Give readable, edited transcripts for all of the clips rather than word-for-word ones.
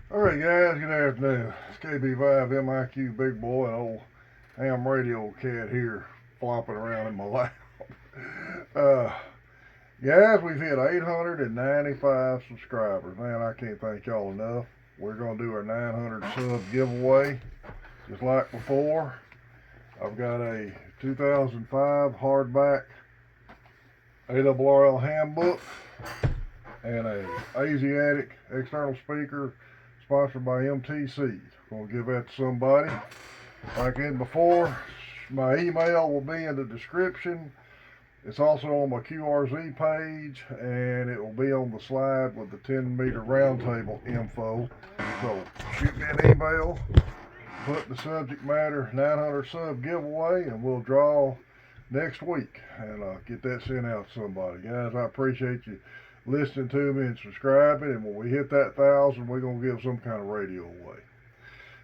Alright guys, good afternoon. It's KB5 MIQ Big Boy and old ham radio cat here flopping around in my lap. Uh, Guys, we've hit 895 subscribers. Man, I can't thank y'all enough. We're going to do our 900 sub giveaway just like before. I've got a 2005 hardback ARRL handbook and a Asiatic external speaker sponsored by MTC. Gonna give that to somebody. Like in before, my email will be in the description. It's also on my QRZ page, and it will be on the slide with the 10-meter roundtable info. So shoot me an email, put the subject matter 900 sub giveaway, and we'll draw next week and get that sent out to somebody. Guys, I appreciate you listening to me and subscribing. And when we hit that 1,000, we're gonna give some kind of radio away.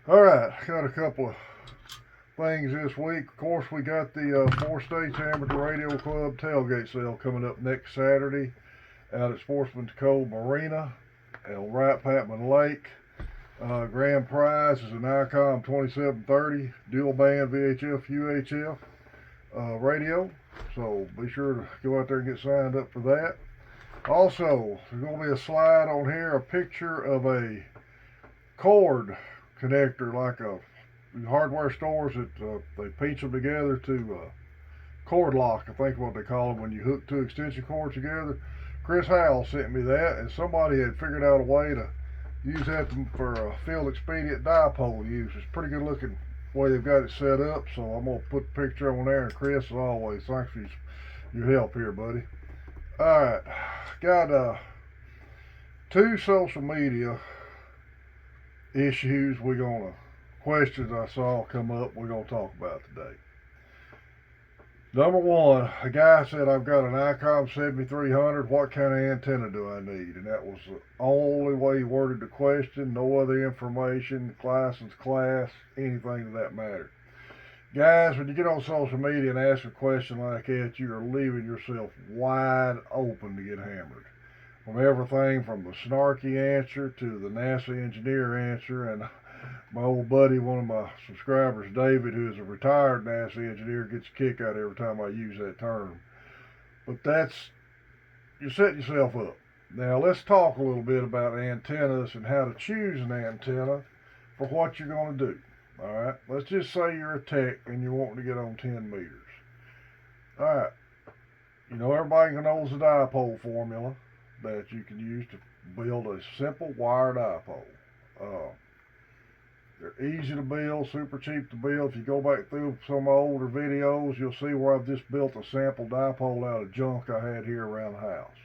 All right, got a couple of things this week. Of course, we got the Four States Amateur Radio Club tailgate sale coming up next Saturday out at Sportsman's Cove Marina on Wright Patman Lake. Grand prize is an ICOM 2730 dual band VHF UHF radio. So be sure to go out there and get signed up for that. Also, there's going to be a slide on here, a picture of a cord connector, like a hardware stores that they pinch them together to cord lock, I think what they call them when you hook two extension cords together. Chris Howell sent me that, and somebody had figured out a way to use that for a field expedient dipole use. It's pretty good looking way they've got it set up, so I'm going to put the picture on there. And Chris, as always, thanks for your help here, buddy. Alright, got two social media issues questions I saw come up we're going to talk about today. Number one, a guy said, I've got an ICOM 7300, what kind of antenna do I need? And that was the only way he worded the question, no other information, license, class, anything of that matter. Guys, when you get on social media and ask a question like that, you are leaving yourself wide open to get hammered. From everything from the snarky answer to the NASA engineer answer. And my old buddy, one of my subscribers, David, who is a retired NASA engineer, gets a kick out every time I use that term. But you're setting yourself up. Now let's talk a little bit about antennas and how to choose an antenna for what you're going to do. Alright, let's just say you're a tech and you're wanting to get on 10 meters. Alright, everybody knows the dipole formula that you can use to build a simple wire dipole. They're easy to build, super cheap to build. If you go back through some of my older videos, you'll see where I've just built a sample dipole out of junk I had here around the house.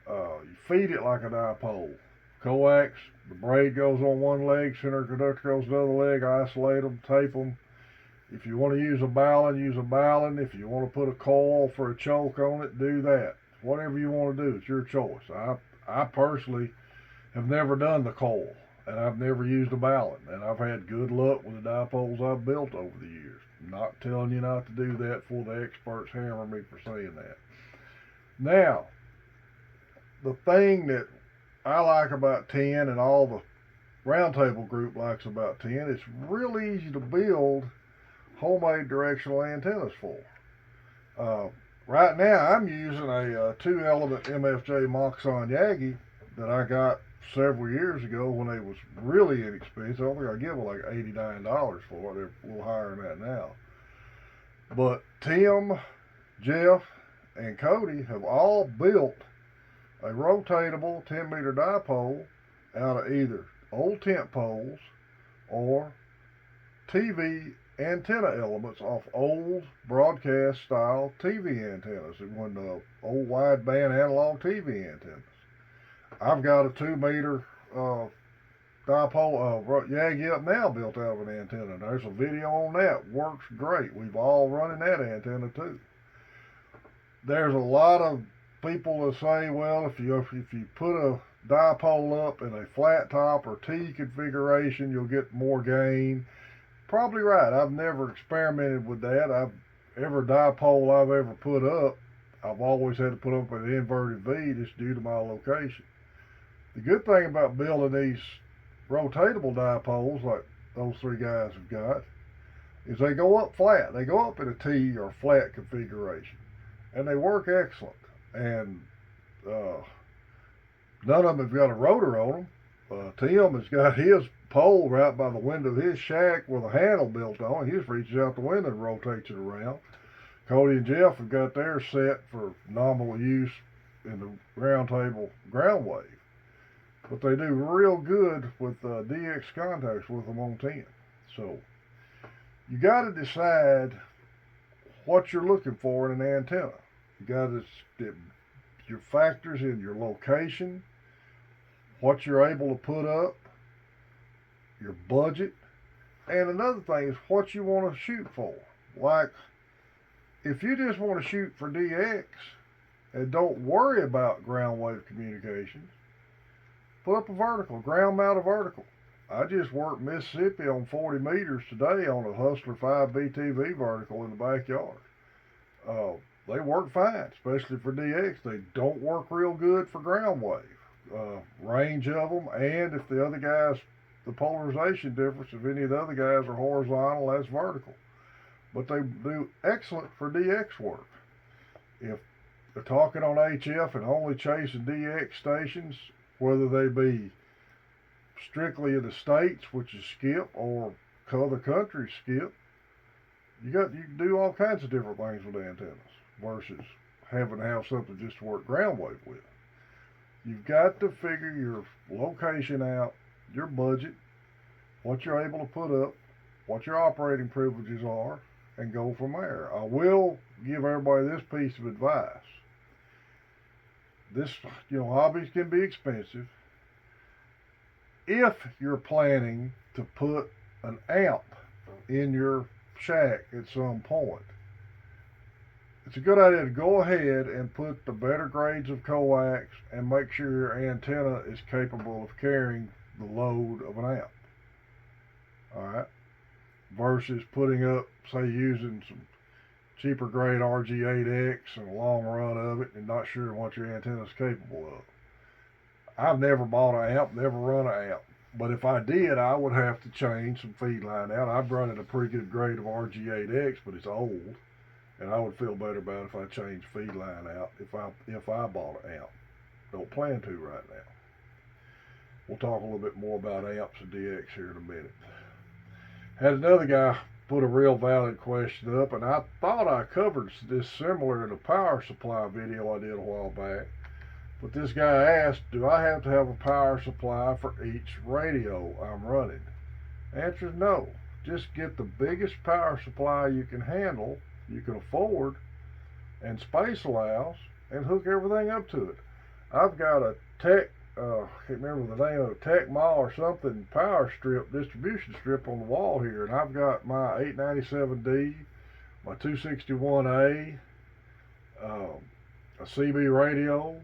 You feed it like a dipole. Coax, the braid goes on one leg, center conductor goes the other leg, isolate them, tape them. If you want to use a balun, use a balun. If you want to put a coil for a choke on it, do that. Whatever you want to do, it's your choice. I personally have never done the coil, and I've never used a balun, and I've had good luck with the dipoles I've built over the years. I'm not telling you not to do that before the experts hammer me for saying that. Now, the thing that I like about 10 and all the roundtable group likes about 10, it's real easy to build homemade directional antennas for. Right now I'm using a 2-element MFJ Moxon Yagi that I got several years ago when they was really inexpensive. I think I give it like $89 for it. They're a little higher than that now. But Tim, Jeff, and Cody have all built a rotatable 10-meter dipole out of either old tent poles or TV antenna elements off old broadcast style TV antennas. It was old wideband analog TV antennas. I've got a 2-meter dipole Yagi up now built out of an antenna. There's a video on that. Works great. We've all running that antenna too. There's a lot of people that say, well, if you put a dipole up in a flat top or T configuration, you'll get more gain. Probably right. I've never experimented with that. Every dipole I've ever put up, I've always had to put up an inverted V just due to my location. The good thing about building these rotatable dipoles like those three guys have got is they go up flat. They go up in a T or flat configuration, and they work excellent. And uh, none of them have got a rotor on them. Tim has got his pole right by the window of his shack with a handle built on it. He just reaches out the window and rotates it around. Cody and Jeff have got theirs set for nominal use in the round table ground wave. But they do real good with DX contacts with them on 10. So you got to decide what you're looking for in an antenna. You got to your factors in your location, what you're able to put up, your budget, and another thing is what you want to shoot for. Like, if you just want to shoot for DX and don't worry about ground wave communications, put up a vertical, ground mounted vertical. I just worked Mississippi on 40 meters today on a Hustler 5 BTV vertical in the backyard. They work fine, especially for DX. They don't work real good for ground wave. Range of them, and if the other guys, the polarization difference, if any of the other guys are horizontal, that's vertical. But they do excellent for DX work. If they're talking on HF and only chasing DX stations, whether they be strictly in the States, which is skip, or other countries skip, you can do all kinds of different things with antennas versus having to have something just to work ground wave with. You've got to figure your location out, your budget, what you're able to put up, what your operating privileges are, and go from there. I will give everybody this piece of advice. This, hobbies can be expensive. If you're planning to put an amp in your shack at some point, it's a good idea to go ahead and put the better grades of coax and make sure your antenna is capable of carrying the load of an amp. Alright? Versus putting up, say, using some cheaper grade RG8X and a long run of it and not sure what your antenna is capable of. I've never bought an amp, never run an amp. But if I did, I would have to change some feed line out. I've run it a pretty good grade of RG8X, but it's old. And I would feel better about it if I changed feed line out if I bought an amp. Don't plan to right now. We'll talk a little bit more about amps and DX here in a minute. Had another guy put a real valid question up, and I thought I covered this similar in a power supply video I did a while back. But this guy asked, do I have to have a power supply for each radio I'm running? The answer is no. Just get the biggest power supply you can handle, you can afford, and space allows, and hook everything up to it. I've got a Tech, I can't remember the name of it, Tech Mall or something, power strip, distribution strip on the wall here, and I've got my 897D, my 261A, a CB radio,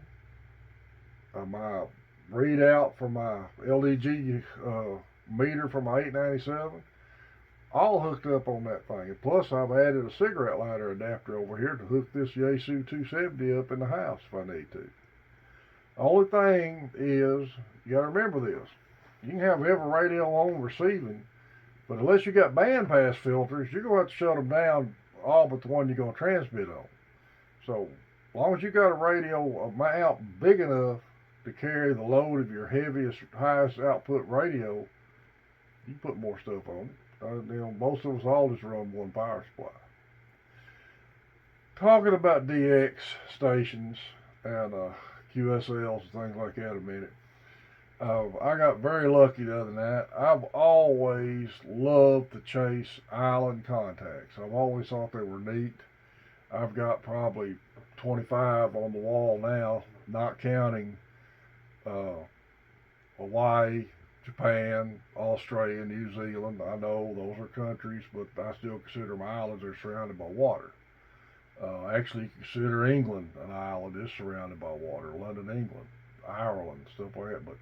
my readout for my LDG meter for my 897, all hooked up on that thing. And plus, I've added a cigarette lighter adapter over here to hook this Yaesu 270 up in the house if I need to. The only thing is, you got to remember this. You can have every radio on receiving, but unless you got bandpass filters, you're going to have to shut them down, all but the one you're going to transmit on. So, as long as you got a radio amount big enough to carry the load of your heaviest, highest output radio, you can put more stuff on it. Most of us all just run one power supply. Talking about DX stations and QSLs and things like that a minute. I got very lucky the other night. I've always loved to chase island contacts. I've always thought they were neat. I've got probably 25 on the wall now, not counting Hawaii, Japan, Australia, New Zealand. I know those are countries, but I still consider them islands. They're surrounded by water. Actually, you consider England an island. It's surrounded by water. London, England, Ireland, stuff like that. But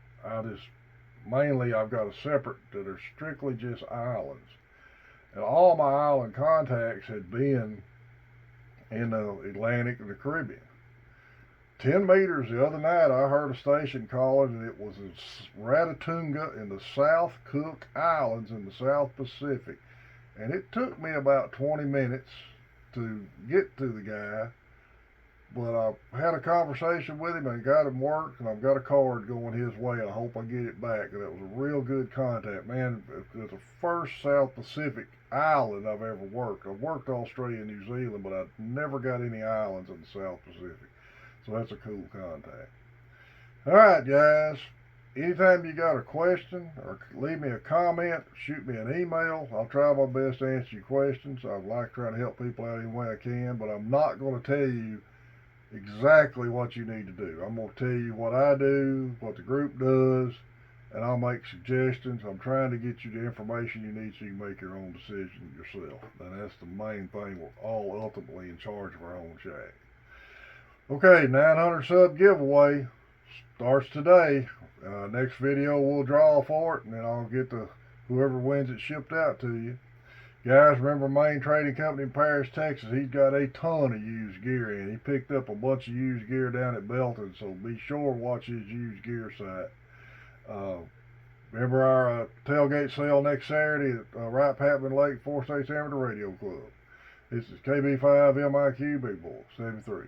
mainly I've got a separate that are strictly just islands. And all my island contacts had been in the Atlantic and the Caribbean. 10 meters the other night, I heard a station calling, and it was in Rarotonga in the South Cook Islands in the South Pacific. And it took me about 20 minutes to get to the guy, but I had a conversation with him and got him worked, and I've got a card going his way. I hope I get it back. That was a real good contact, man. It's the first South Pacific island I've ever worked. I've worked Australia and New Zealand, but I've never got any islands in the South Pacific. So that's a cool contact. All right, guys. Anytime you got a question or leave me a comment, shoot me an email. I'll try my best to answer your questions. I'd like to try to help people out any way I can, but I'm not going to tell you exactly what you need to do. I'm going to tell you what I do, what the group does, and I'll make suggestions. I'm trying to get you the information you need so you can make your own decision yourself. And that's the main thing. We're all ultimately in charge of our own shack. Okay, 900 sub giveaway starts today. Next video we'll draw for it, and then I'll get whoever wins it shipped out to you. Guys, remember Main Trading Company in Paris, Texas. He's got a ton of used gear in. He picked up a bunch of used gear down at Belton, so be sure to watch his used gear site. Remember our tailgate sale next Saturday at Wright Patman Lake 4 States Amateur Radio Club. This is KB5 MIQ Big Boy 73.